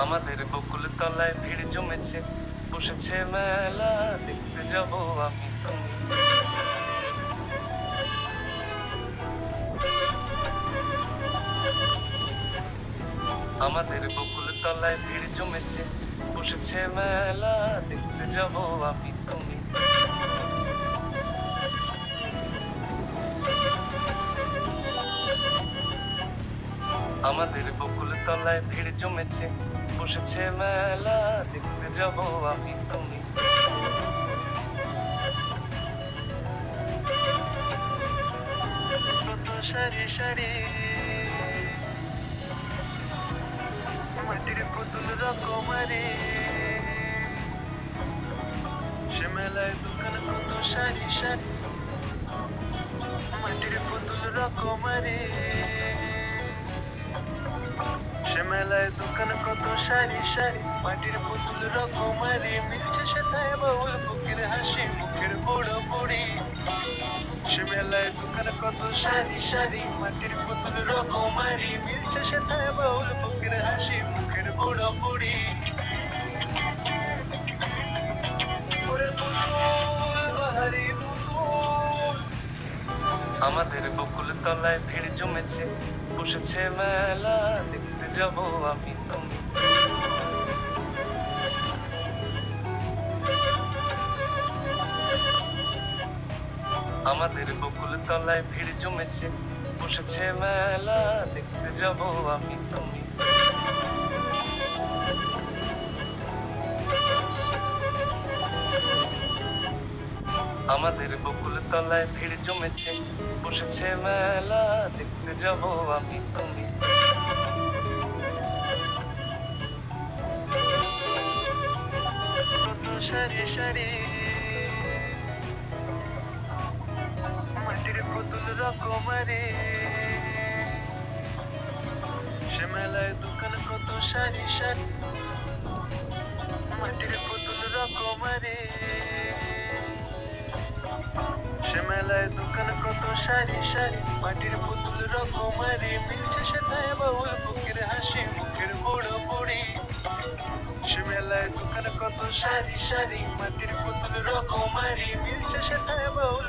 আমাদের বকুল তলায় ভিড় জমেছে, বসেছে মেলা, দেখতে যাব আমি তুমি। আমাদের বকুল তলায় ভিড় জমেছে, বসেছে মেলা, দেখতে যাব আমি তুমি। আমাদের বকুল তলায় ভিড় জমেছে, বসেছে মেলা, দেখতে যাব আমি তুমি। কত সারি সারি মাটির পুতুল রকমারি, সে মেলায় দোকান কত সারি সারি মাটির পুতুল রকমারি, সে মেলায় দোকান কত সারি সারি মাটির পুতুল রকমারি, মিলছে সেটাই বাউল বুকের হাসি মুখের বুড়ো বুড়ি। সে মেলায় দোকান কত সারি সারি মাটির পুতুল রকমারি, মিলছে সেটাই বাউল বুকের হাসি মুখের বুড়ো বুড়ি। আমাদের বকুল তলায় ভিড় জমেছে, বসেছে মেলা, দেখতে যাব আমি তুমি। আমাদের বকুল তলায় ভিড় জমেছে, বসেছে মেলা, দেখতে যাব আমি তুমি। আমাদের বকুল তলায় ভিড় জমেছে, বসেছে মেলা, দেখতে যাব আমি তুমি। কত সারি সারি মাটির পুতুল রকমারি, সে মেলায় দোকান কত সারি সারি মাটির পুতুল রকমারি, সে মেলায় দোকান কত সারি সারি মাটির পুতুল রকমারি, মিলছে সেটাই বাউল বুকের হাসি মুখের বুড়ো বুড়ি। সে মেলায় দোকান কত সারি সারি মাটির পুতুল রকমারি, মিলছে সেটাই বাউল